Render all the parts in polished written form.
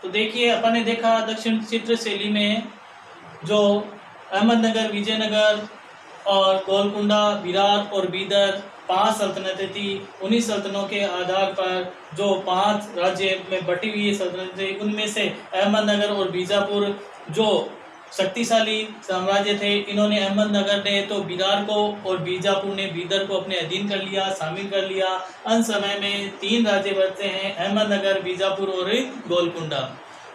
तो देखिए अपन ने देखा दक्षिण चित्र शैली में जो अहमदनगर, विजयनगर और गोलकुंडा, विरार और बीदर 5 सल्तनतें थी। उन्हीं सल्तनतों के आधार पर जो 5 राज्य में बटी हुई सल्तनतें, उनमें से अहमदनगर और बीजापुर जो शक्तिशाली साम्राज्य थे, इन्होंने अहमदनगर ने तो विरार को और बीजापुर ने बीदर को अपने अधीन कर लिया, शामिल कर लिया। अंत समय में 3 राज्य बचते हैं, अहमदनगर, बीजापुर और गोलकुंडा।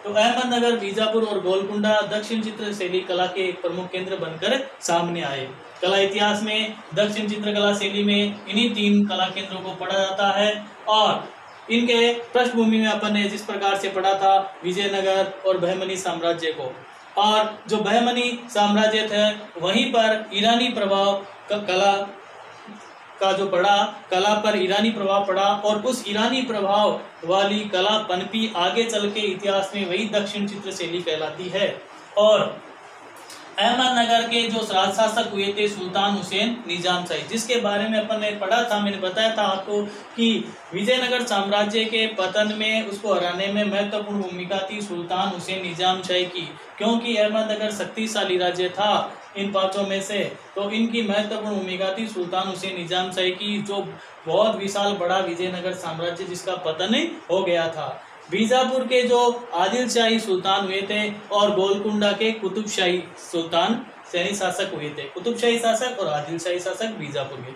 तो अहमदनगर, बीजापुर और गोलकुंडा दक्षिण चित्र शैली कला के प्रमुख केंद्र बनकर सामने आए। कला इतिहास में दक्षिण चित्रकला शैली में इन्हीं 3 कला केंद्रों को पढ़ा जाता है और इनके पृष्ठभूमि में अपन ने जिस प्रकार से पढ़ा था विजयनगर और बहमनी साम्राज्य को, और जो बहमनी साम्राज्य थे वहीं पर ईरानी प्रभाव का कला का जो पड़ा, कला पर ईरानी प्रभाव पड़ा और उस ईरानी प्रभाव वाली कला पनपी आगे चल के इतिहास में, वही दक्षिण चित्र शैली कहलाती है। और अहमदनगर के जो शासक हुए थे सुल्तान हुसैन निजाम शाही, जिसके बारे में अपन ने पढ़ा था, मैंने बताया था आपको कि विजयनगर साम्राज्य के पतन में, उसको हराने में महत्वपूर्ण भूमिका थी सुल्तान हुसैन निजाम शाही की, क्योंकि अहमदनगर शक्तिशाली राज्य था इन 5 में से, तो इनकी महत्वपूर्ण भूमिका थी सुल्तान हुसैन निजाम शाही की, जो बहुत विशाल बड़ा विजयनगर साम्राज्य जिसका पतन हो गया था। बीजापुर के जो आदिल शाही सुल्तान हुए थे और गोलकुंडा के कुतुब शाही सुल्तान सैनी शासक हुए थे, कुतुब शाही शासक और आदिल शाही शासक बीजापुर के।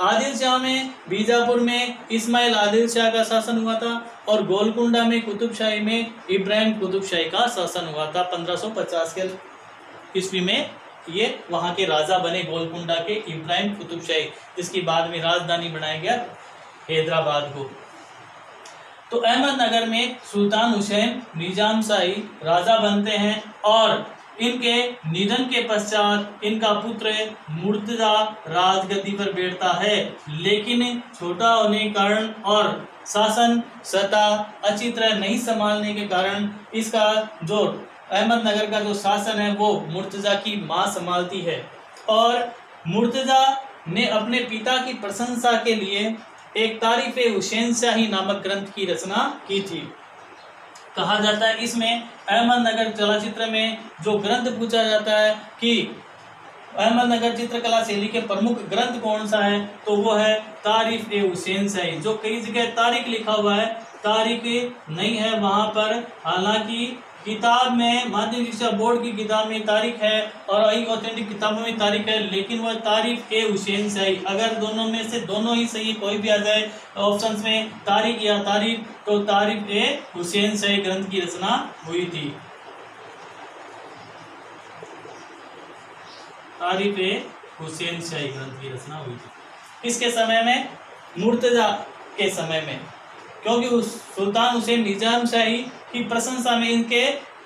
आदिल शाह में बीजापुर में इस्माइल आदिल शाह का शासन हुआ था और गोलकुंडा में कुतुब शाही में इब्राहिम कुतुब शाही का शासन हुआ था। 1550 के ईस्वी में ये वहां के राजा बने, गोलकुंडा के इब्राहिम कुतुब शाही, जिसकी बाद में राजधानी बनाया गया हैदराबाद को। तो अहमदनगर में सुल्तान हुसैन निजाम शाही राजा बनते हैं और इनके निधन के पश्चात इनका पुत्र मुर्तजा राजगद्दी पर बैठता है, लेकिन छोटा होने के कारण और शासन सत्ता अच्छी तरह नहीं संभालने के कारण इसका जो अहमदनगर का जो शासन है वो मुर्तजा की मां संभालती है। और मुर्तजा ने अपने पिता की प्रशंसा के लिए एक तारीफ हुसैन शाही नामक ग्रंथ की रचना की थी। कहा जाता है इसमें अहमदनगर चलचित्र में जो ग्रंथ पूछा जाता है कि अहमदनगर चित्रकला शैली के प्रमुख ग्रंथ कौन सा है, तो वो है तारीफ हुसैन शाही, जो कई जगह तारीख लिखा हुआ है, तारीख नहीं है वहां पर। हालांकि किताब में, माध्यमिक शिक्षा बोर्ड की किताब में तारीख है और कई ऑथेंटिक किताबों में तारीख है, लेकिन वह तारीफ हुसैन शाही, अगर दोनों में से दोनों ही सही, कोई भी आ जाए ऑप्शंस में तारीख या तारीफ, तो तारीफ हुसैन शाही ग्रंथ की रचना हुई थी। तारीफ हुसैन शाही ग्रंथ की रचना हुई थी इसके समय में, मुर्तजा के समय में, क्योंकि उस सुल्तान हुसैन निजाम शाही की प्रशंसा में,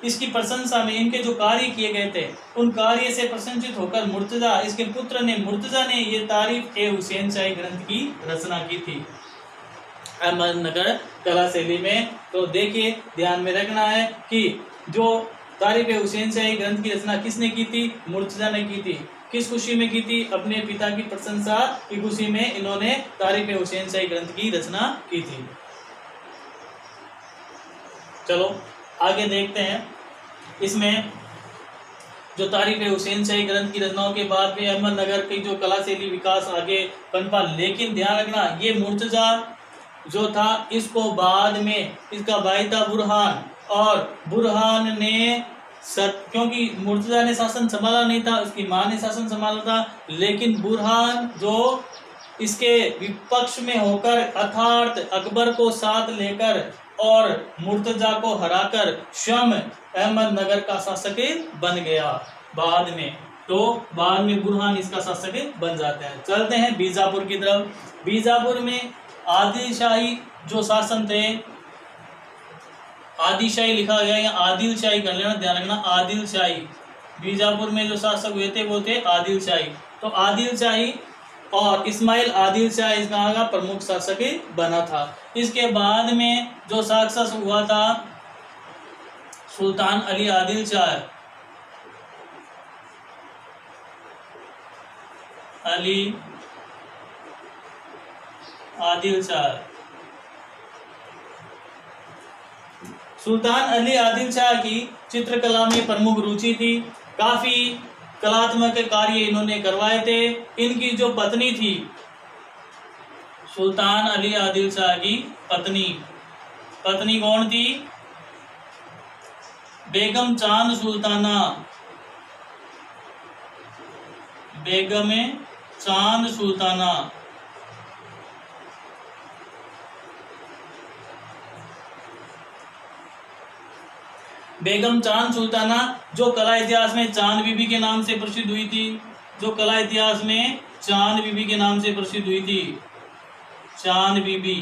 इसकी प्रशंसा में इनके जो कार्य किए गए थे उन कार्य से प्रशंसित होकर मुर्तजा, इसके पुत्र ने मुर्तजा ने ये तारीफ हुसैन शाही ग्रंथ की रचना की थी अहमदनगर कला शैली में। तो देखिए ध्यान में रखना है कि जो तारीफ हुसैन शाही ग्रंथ की रचना किसने की थी, मुर्तजा ने की थी। किस खुशी में की थी, अपने पिता की प्रशंसा की खुशी में इन्होंने तारीफ हुसैन शाही ग्रंथ की रचना की थी। चलो आगे देखते हैं। इसमें जो तारीफ हुसैन शाही ग्रंथ की रचनाओं के बाद में अहमदनगर की जो कला शैली विकास आगे पनपा, लेकिन ध्यान रखना ये मुर्तजा जो था इसको बाद में इसका भाई था बुरहान, और बुरहान ने क्योंकि मुर्तजा ने शासन संभाला नहीं था, उसकी मां ने शासन संभाला था, लेकिन बुरहान जो इसके विपक्ष में होकर अर्थात अकबर को साथ लेकर और मुर्तजा को हराकर स्वयं अहमदनगर का शासक बन गया बाद में। तो बाद में बुरहान इसका शासक बन जाते हैं। चलते हैं बीजापुर की तरफ। बीजापुर में आदिल शाही जो शासन थे, आदिल शाही लिखा गया है, आदिल शाही कर लेना, ध्यान रखना, आदिल शाही। बीजापुर में जो शासक हुए थे वो थे आदिल शाही। तो आदिल शाही और इस्माइल आदिल शाह इस गांव का प्रमुख शासक बना था। इसके बाद में जो शासक हुआ था सुल्तान अली आदिल शाह, अली आदिल शाह। सुल्तान अली आदिल शाह की चित्रकला में प्रमुख रुचि थी, काफी कलात्मक कार्य इन्होंने करवाए थे। इनकी जो पत्नी थी, सुल्तान अली आदिल शाह की पत्नी कौन थी? बेगम चांद सुल्ताना। बेगम चांद सुल्ताना। बेगम चांद सुल्ताना जो कला इतिहास में चांद बीबी के नाम से प्रसिद्ध हुई थी, जो कला इतिहास में चांद बीबी के नाम से प्रसिद्ध हुई थी, चांद बीबी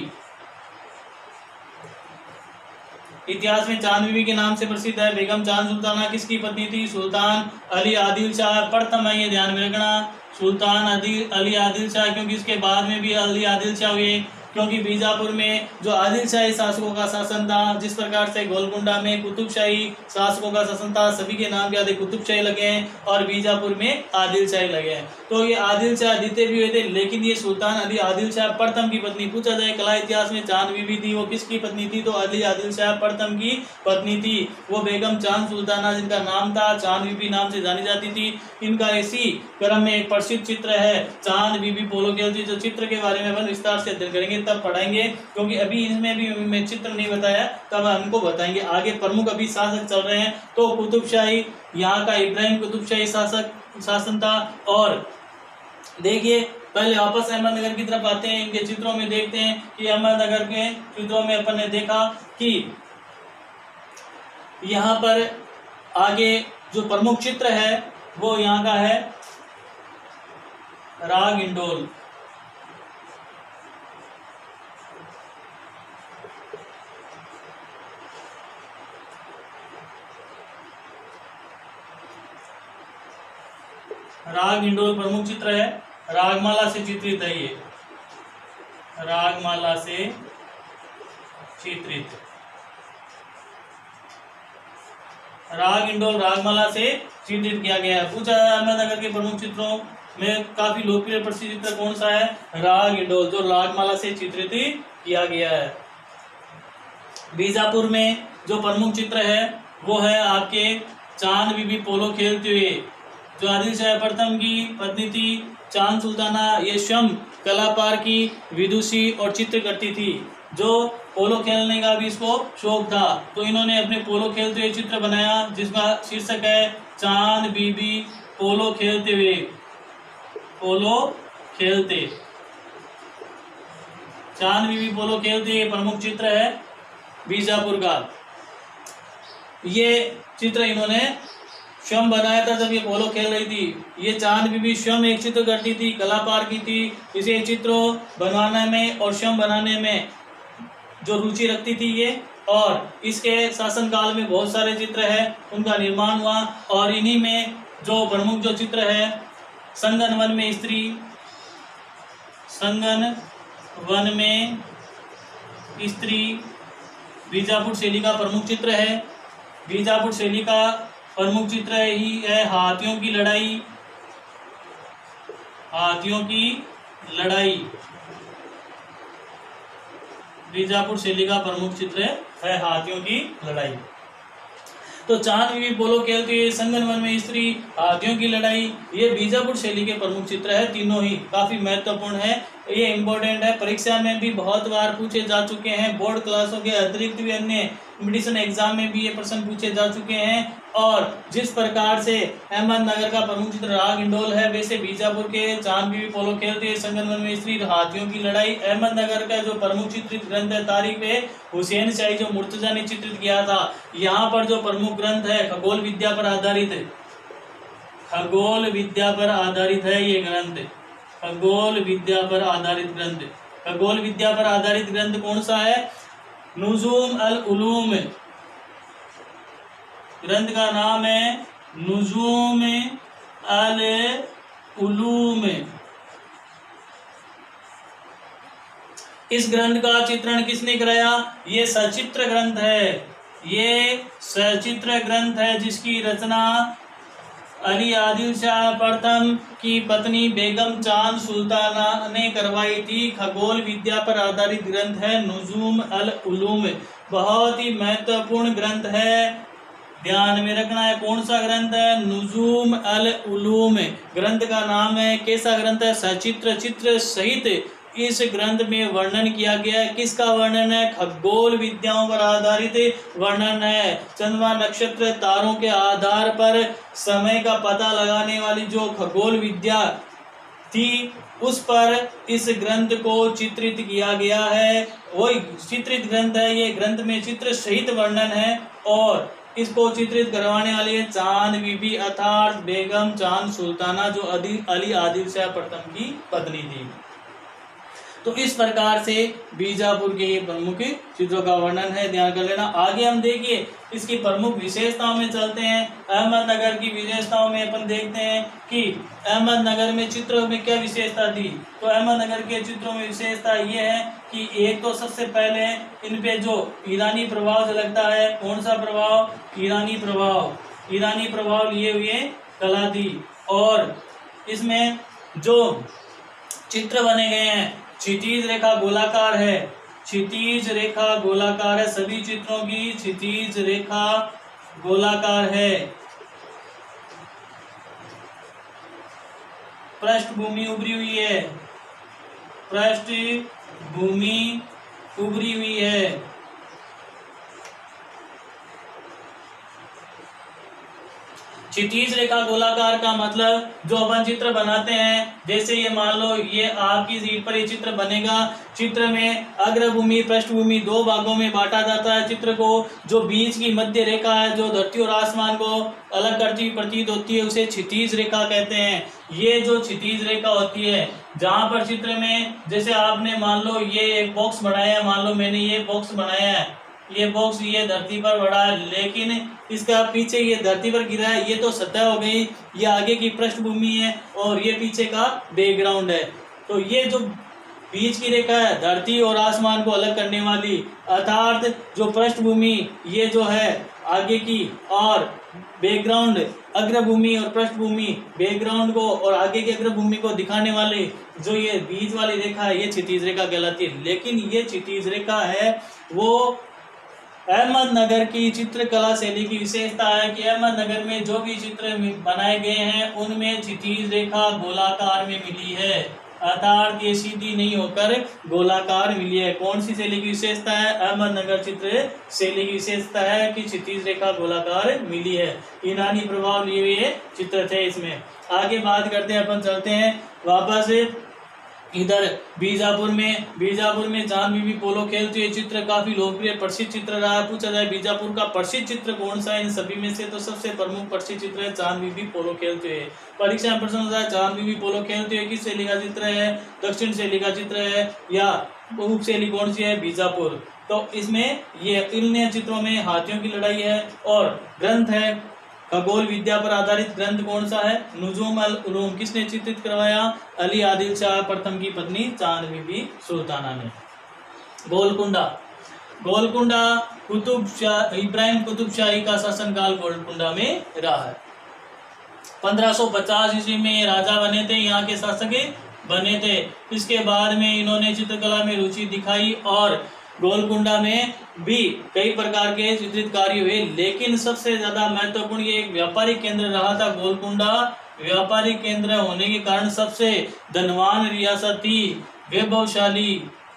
इतिहास में चांद बीबी के नाम से प्रसिद्ध है। बेगम चांद सुल्ताना किसकी पत्नी थी? सुल्तान अली आदिल शाह। प्रथम है, ये ध्यान में रखना, सुल्तान अली आदिल शाह, क्योंकि इसके बाद में भी अली आदिल शाह हुए, क्योंकि बीजापुर में जो आदिल शाही शासकों का शासन था, जिस प्रकार से गोलकुंडा में कुतुबशाही शासकों का शासन था, सभी के नाम याद है, कुतुबशाही लगे हैं और बीजापुर में आदिल शाही लगे हैं। तो ये आदिल शाह जीते भी हुए थे, लेकिन ये सुल्तान अली आदिल शाह प्रथम की पत्नी। पूछा जाए कला इतिहास में चांद बीबी थी, वो किसकी पत्नी थी? तो अली आदिल शाह प्रथम की पत्नी थी। वो बेगम चांद सुल्ताना जिनका नाम था, चांद बीबी नाम से जानी जाती थी। इनका इसी क्रम में एक प्रसिद्ध चित्र है चांद बीबी पोलो खेलती, जो चित्र के बारे में अपन विस्तार से अध्ययन करेंगे, तब पढ़ाएंगे, क्योंकि अभी इसमें भी मैं चित्र नहीं बताया, तब हमको बताएंगे आगे। प्रमुख अभी शासक चल रहे हैं, तो कुतुबशाही, यहाँ का इब्राहिम कुतुबशाही शासन था। और देखिए पहले वापस अहमदनगर की तरफ आते हैं, इनके चित्रों में देखते हैं कि अहमदनगर के चित्रों में अपन ने देखा कि यहाँ पर आगे जो प्रमुख चित्र है वो यहाँ का है राग इंडोल। राग इंडोल प्रमुख चित्र है, रागमाला से चित्रित है ये, रागमाला से चित्रित। राग इंडोल रागमाला से चित्रित किया गया है। पूछा अहमदनगर के प्रमुख चित्रों में काफी लोकप्रिय प्रसिद्ध चित्र कौन सा है? राग इंडोल, जो रागमाला से चित्रित किया गया है। बीजापुर में जो प्रमुख चित्र है वो है आपके चांद बीबी पोलो खेलते हुए, जो आदिल शाह प्रथम की पत्नी थी चांद सुल्ताना। ये स्वयं कलाकार की विदुषी और चित्र करती थी, जो पोलो खेलने का भी इसको शौक था, तो इन्होंने अपने पोलो खेलते हुए चित्र बनाया, जिसका शीर्षक है चांद बीबी पोलो खेलते हुए। पोलो खेलते, चांद बीबी पोलो खेलते, ये प्रमुख चित्र है बीजापुर का। ये चित्र इन्होंने स्वयं बनाया था जब ये पोलो खेल रही थी। ये चांद बीबी स्वयं एक चित्र करती थी, कलाकार की थी, इसे चित्रों बनवाने में और स्वयं बनाने में जो रुचि रखती थी ये। और इसके शासनकाल में बहुत सारे चित्र हैं, उनका निर्माण हुआ, और इन्हीं में जो प्रमुख जो चित्र है संगन वन में स्त्री, संगन वन में स्त्री बीजापुर शैली का प्रमुख चित्र है। बीजापुर शैली का प्रमुख चित्र ही है हाथियों की लड़ाई, हाथियों की लड़ाई बीजापुर शैली का प्रमुख चित्र है हाथियों की लड़ाई। तो चांद बीबी पोलो खेलती है, संगन वन में स्त्री, हाथियों की लड़ाई, ये बीजापुर शैली के प्रमुख चित्र है। तीनों ही काफी महत्वपूर्ण है, ये इम्पोर्टेंट है, परीक्षा में भी बहुत बार पूछे जा चुके हैं, बोर्ड क्लासों के अतिरिक्त भी अन्य कॉम्पिटिशन एग्जाम में भी ये प्रश्न पूछे जा चुके हैं। और जिस प्रकार से अहमदनगर का प्रमुख चित्र राग इंडोल है, वैसे बीजापुर के चांद बीबी पोलो खेलते हैं, संगन वन में स्त्री, हाथियों की लड़ाई। अहमदनगर का जो प्रमुख चित्रित ग्रंथ है तारीख पे हुसैन शाही जो मुर्तजा ने चित्रित किया था। यहाँ पर जो प्रमुख ग्रंथ है खगोल विद्या पर आधारित है, खगोल विद्या पर आधारित है ये ग्रंथ, खगोल विद्या पर आधारित ग्रंथ। खगोल विद्या पर आधारित ग्रंथ कौन सा है? नुजूम अल उलूम, ग्रंथ का नाम है नुजूम अल उलूम। इस ग्रंथ का चित्रण किसने कराया? ये सचित्र ग्रंथ है, ये सचित्र ग्रंथ है जिसकी रचना अली आदिल शाह प्रथम की पत्नी बेगम चांद सुल्ताना ने करवाई थी। खगोल विद्या पर आधारित ग्रंथ है नुजूम अल उलूम। बहुत ही महत्वपूर्ण ग्रंथ है, ध्यान में रखना है। कौन सा ग्रंथ है? नुजूम अल उलूम ग्रंथ का नाम है। कैसा ग्रंथ है? सचित्र चित्र सहित इस ग्रंथ में वर्णन किया गया है। किसका वर्णन है? खगोल विद्याओं पर आधारित वर्णन है। चंद्रमा नक्षत्र तारों के आधार पर समय का पता लगाने वाली जो खगोल विद्या थी उस पर इस ग्रंथ को चित्रित किया गया है। वही चित्रित ग्रंथ है ये। ग्रंथ में चित्र सहित वर्णन है और इसको चित्रित करवाने वाली है चांद बीबी अर्थात बेगम चांद सुल्ताना, जो अली आदिल शाह प्रथम की पत्नी थी। तो इस प्रकार से बीजापुर के ये प्रमुख चित्रों का वर्णन है, ध्यान कर लेना। आगे हम देखिए इसकी प्रमुख विशेषताओं में चलते हैं। अहमदनगर की विशेषताओं में अपन देखते हैं कि अहमदनगर में चित्रों में क्या विशेषता थी। तो अहमदनगर के चित्रों में विशेषता ये है कि एक तो सबसे पहले इन पे जो ईरानी प्रभाव लगता है। कौन सा प्रभाव? ईरानी प्रभाव। ईरानी प्रभाव लिए हुए कला थी और इसमें जो चित्र बने गए हैं क्षितिज रेखा गोलाकार है। क्षितिज रेखा गोलाकार है, सभी चित्रों की क्षितिज रेखा गोलाकार है। पृष्ठभूमि उभरी हुई है, पृष्ठभूमि उभरी हुई है। क्षितिज रेखा गोलाकार का मतलब जो अपन चित्र बनाते हैं, जैसे ये मान लो ये आपकी शीट पर ये चित्र बनेगा। चित्र में अग्रभूमि पृष्ठभूमि दो भागों में बांटा जाता है चित्र को। जो बीच की मध्य रेखा है जो धरती और आसमान को अलग करती प्रतीत होती है उसे क्षितिज रेखा कहते हैं। ये जो क्षितिज रेखा होती है जहाँ पर चित्र में, जैसे आपने मान लो ये एक बॉक्स बनाया है, मान लो मैंने ये बॉक्स बनाया है, ये बॉक्स ये धरती पर बढ़ा है लेकिन इसका पीछे ये धरती पर गिरा है, ये तो सतह हो गई, ये आगे की पृष्ठभूमि है और ये पीछे का बैकग्राउंड है। तो ये जो बीच की रेखा है धरती और आसमान को अलग करने वाली, अर्थात जो पृष्ठभूमि ये जो है आगे की और बैकग्राउंड अग्रभूमि और पृष्ठभूमि बैकग्राउंड को और आगे की अग्रभूमि को दिखाने वाले जो ये बीच वाली रेखा है ये क्षितिज रेखा कहलाती है। लेकिन ये क्षितिज रेखा है वो अहमदनगर की चित्रकला शैली की विशेषता है कि अहमदनगर में जो भी चित्र बनाए गए हैं उनमें क्षितिज रेखा गोलाकार में मिली है, अर्थात ये सीधी नहीं होकर गोलाकार मिली है। कौन सी शैली की विशेषता है? अहमदनगर चित्र शैली की विशेषता है कि क्षितिज रेखा गोलाकार मिली है। ईरानी प्रभाव लिए हुए चित्र थे इसमें। आगे बात करते हैं, अपन चलते हैं वापस इधर बीजापुर में चांद बीबी पोलो खेलती है चित्र काफी लोकप्रिय प्रसिद्ध चित्र रहा है। पूछा जाए बीजापुर का प्रसिद्ध चित्र कौन सा है इन सभी में से, तो सबसे प्रमुख प्रसिद्ध चित्र है चांद बीबी पोलो खेलते हुए। परीक्षा में प्रश्न होता है चांद बीबी पोलो खेलते हुए किस शैली का चित्र है? दक्षिण शैली का चित्र है या उप शैली कौन सी है? बीजापुर। तो इसमें ये इन चित्रों में हाथियों की लड़ाई है और ग्रंथ है खगोल विद्या पर आधारित ग्रंथ कौन सा है? नुजूम अल उलूम। किसने चित्रित करवाया? अली आदिल शाह प्रथम की पत्नी चांद बीबी सुल्ताना ने। गोलकुंडा कुतुब शाह इब्राहिम कुतुब शाही का शासनकाल गोलकुंडा में रहा है। 1550 ईस्वी में ये राजा बने थे, यहाँ के शासक बने थे। इसके बाद में इन्होंने चित्रकला में रुचि दिखाई और गोलकुंडा में भी कई प्रकार के चित्रित कार्य हुए, लेकिन सबसे ज्यादा महत्वपूर्ण ये एक व्यापारिक केंद्र रहा था। गोलकुंडा व्यापारिक केंद्र होने के कारण सबसे धनवान रियासत थी,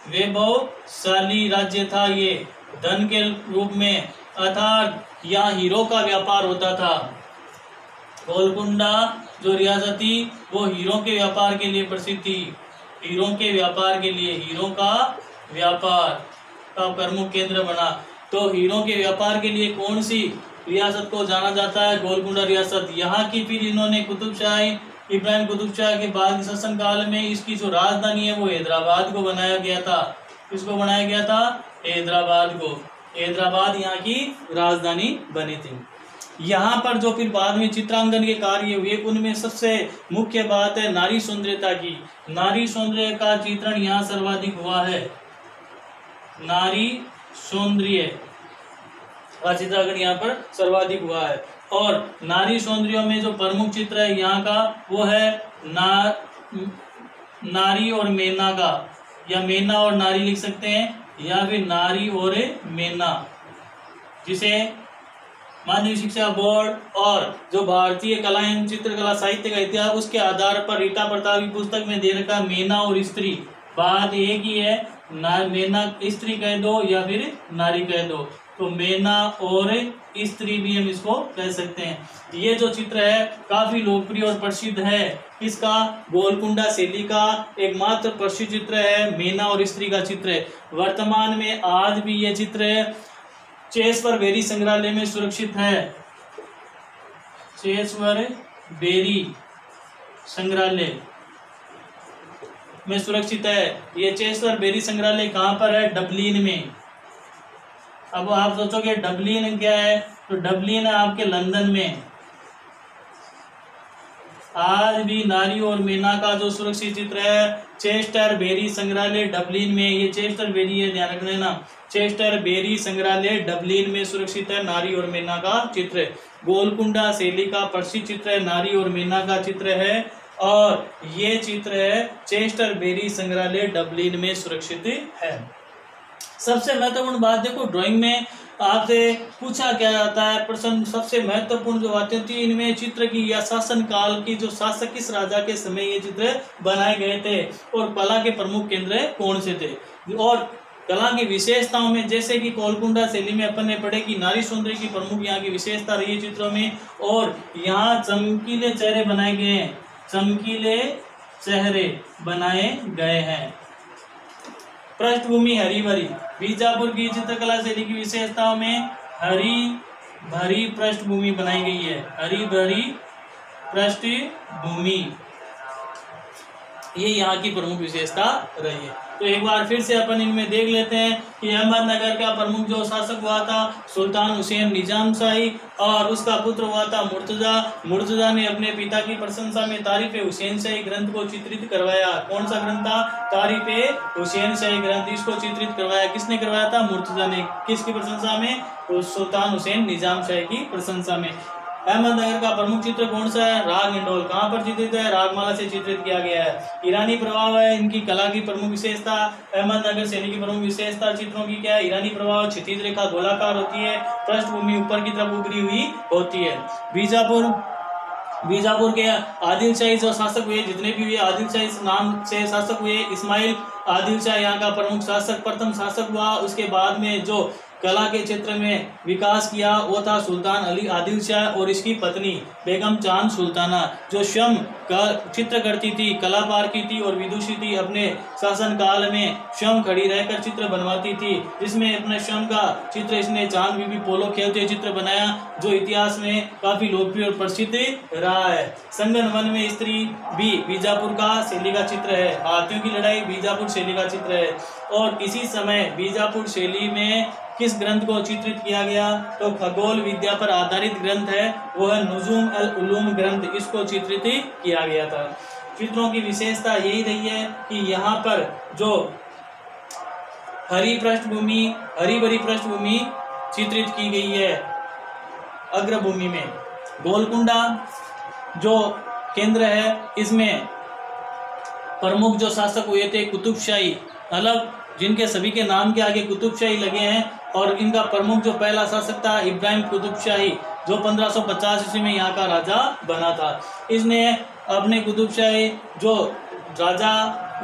वैभवशाली राज्य था ये धन के रूप में, अर्थात यहाँ हीरो का व्यापार होता था। गोलकुंडा जो रियासत थी वो हीरो के व्यापार के लिए प्रसिद्ध थी। हीरो के व्यापार के लिए, हीरो का व्यापार का प्रमुख केंद्र बना। तो हीरो के व्यापार के लिए कौन सी रियासत को जाना जाता है? गोलकुंडा रियासत। यहाँ की फिर इन्होंने इब्राहिम कुतुब शाह के बाद शासन काल में इसकी जो राजधानी है वो हैदराबाद को बनाया गया था। किसको बनाया गया था? हैदराबाद को। हैदराबाद यहाँ की राजधानी बनी थी। यहाँ पर जो फिर बाद में चित्रांकन के कार्य हुए उनमें सबसे मुख्य बात है नारी सौंदर्यता की। नारी सौंदर्य का चित्रण यहाँ सर्वाधिक हुआ है। नारी सौंदर्य का चित्रांकन यहाँ पर सर्वाधिक हुआ है। और नारी सौंदर्य में जो प्रमुख चित्र है यहाँ का वो है नारी और मेना का, या मेना और नारी लिख सकते हैं, या फिर नारी और मेना, जिसे माध्यमिक शिक्षा बोर्ड और जो भारतीय कला एवं चित्रकला साहित्य का इतिहास उसके आधार पर रीता प्रताप की पुस्तक में दे रखा मेना और स्त्री। बात एक ही है, मेना स्त्री कह दो या फिर नारी कह दो, तो मेना और स्त्री भी हम इसको कह सकते हैं। ये जो चित्र है काफी लोकप्रिय और प्रसिद्ध है, इसका गोलकुंडा शैली का एकमात्र प्रसिद्ध चित्र है, मेना और स्त्री का चित्र है। वर्तमान में आज भी ये चित्र चेश्वर बेरी संग्रहालय में सुरक्षित है। चेश्वर बेरी संग्रहालय में सुरक्षित है। ये चेश्वर बेरी संग्रहालय कहाँ पर है? डबलिन में। अब आप सोचोगे डबलिन क्या है, तो डबलिन है आपके लंदन में। आज भी नारी और मेना का जो सुरक्षित चित्र है चेस्टर बेरी संग्रहालय डबलिन में, ये चेस्टर बेरी है, ध्यान रख लेना, चेस्टर बेरी संग्रहालय डबलिन में सुरक्षित है नारी और मेना का चित्र। गोलकुंडा शैली का प्रसिद्ध चित्र है, नारी और मेना का चित्र है, और ये चित्र है चेस्टर बेरी संग्रहालय डबलिन में सुरक्षित है। सबसे महत्वपूर्ण बात देखो, ड्राइंग में आपसे पूछा क्या जाता है प्रश्न, सबसे महत्वपूर्ण जो बातें होती है इनमें चित्र की या शासन काल की, जो शासक किस राजा के समय ये चित्र बनाए गए थे, और कला के प्रमुख केंद्र कौन से थे, और कला की विशेषताओं में जैसे कि गोलकुंडा शैली में अपन ने पढ़े कि नारी सौंदर्य की प्रमुख यहाँ की विशेषता रही है चित्रों में, और यहाँ चमकीले चेहरे बनाए गए हैं, चमकीले चेहरे बनाए गए हैं। पृष्ठभूमि हरी भरी, बीजापुर की चित्रकला शैली की विशेषताओं में हरी भरी पृष्ठभूमि बनाई गई है, हरी भरी पृष्ठभूमि, ये यहाँ की प्रमुख विशेषता रही है। तो एक बार फिर से अपन इनमें देख लेते हैं कि अहमदनगर का प्रमुख जो शासक हुआ था सुल्तान हुसैन निजाम शाही, और उसका पुत्र हुआ था मुर्तजा। मुर्तजा ने अपने पिता की प्रशंसा में तारीफ हुसैन शाही ग्रंथ को चित्रित करवाया। कौन सा ग्रंथ था? तारीफ हुसैन शाही ग्रंथ, इसको चित्रित करवाया। किसने करवाया था? मुर्तजा ने। किसकी प्रशंसा में? तो सुल्तान हुसैन निजाम शाही की प्रशंसा में। अहमदनगर का प्रमुख चित्र कौन सा है? राग इंडोल। कहाँ पर चित्रित है? रागमाला से चित्रित किया गया है। ईरानी प्रभाव है इनकी कला की प्रमुख विशेषता। अहमदनगर शैली की प्रमुख विशेषता चित्रों की क्या है? ईरानी प्रभाव, क्षितिज रेखा गोलाकार होती है, पृष्ठभूमि ऊपर की तरफ उभरी हुई होती है। बीजापुर के आदिल शाही जो शासक हुए, जितने भी हुए आदिल शाही नाम से शासक हुए, इस्माइल आदिल शाह यहाँ का प्रमुख शासक, प्रथम शासक हुआ। उसके बाद में जो कला के क्षेत्र में विकास किया वो था सुल्तान अली आदिल शाह और इसकी पत्नी बेगम चांद सुल्ताना, जो स्वयं का चित्र करती थी, कलाकार की थी और विदुषी थी। अपने शासन काल में स्वयं खड़ी रहकर चित्र बनवाती थी, जिसमें अपने स्वयं का चित्र इसने चांद बीबी पोलो खेलते चित्र बनाया, जो इतिहास में काफी लोकप्रिय और प्रसिद्ध रहा है। संगन वन में स्त्री भी बीजापुर का शैली का चित्र है। हाथियों की लड़ाई बीजापुर शैली का चित्र है। और इसी समय बीजापुर शैली में किस ग्रंथ को चित्रित किया गया? तो खगोल विद्या पर आधारित ग्रंथ है, वो है नुजुम अल उलूम ग्रंथ, इसको चित्रित किया गया था। चित्रों की विशेषता यही रही है कि यहाँ पर जो हरी भरी पृष्ठभूमि चित्रित की गई है अग्रभूमि में। गोलकुंडा जो केंद्र है, इसमें प्रमुख जो शासक हुए थे कुतुबशाही, अलग जिनके सभी के नाम के आगे कुतुबशाही लगे हैं, और इनका प्रमुख जो पहला शासक था इब्राहिम कुतुबशाही, जो 1550 ईस्वी में यहाँ का राजा बना था। इसने अपने कुतुबशाही जो राजा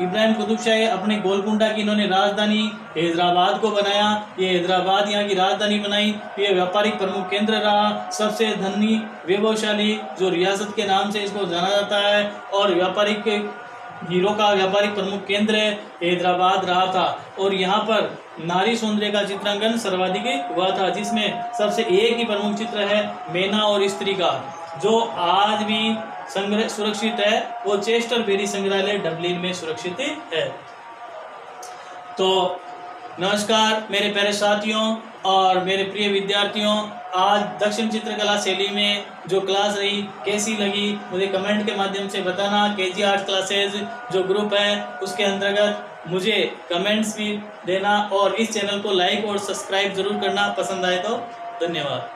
इब्राहिम कुतुबशाही अपने गोलकुंडा की इन्होंने राजधानी हैदराबाद को बनाया। ये हैदराबाद यहाँ की राजधानी बनाई। ये व्यापारिक प्रमुख केंद्र रहा, सबसे धनी वैभवशाली जो रियासत के नाम से इसको जाना जाता है, और व्यापारिक हीरो का व्यापारिक प्रमुख केंद्र हैदराबाद रहा था। और यहाँ पर नारी सौंदर्य का चित्रांकन सर्वाधिक हुआ था, जिसमें सबसे एक ही प्रमुख चित्र है मेना और स्त्री का, जो आज भी संग्रह सुरक्षित है। वो चेस्टर बेरी संग्रहालय डबलिन में सुरक्षित है। तो नमस्कार मेरे प्यारे साथियों और मेरे प्रिय विद्यार्थियों, आज दक्षिण चित्रकला शैली में जो क्लास रही कैसी लगी मुझे कमेंट के माध्यम से बताना। केजी आर्ट क्लासेज जो ग्रुप है उसके अंतर्गत मुझे कमेंट्स भी देना, और इस चैनल को लाइक और सब्सक्राइब जरूर करना, पसंद आए तो। धन्यवाद।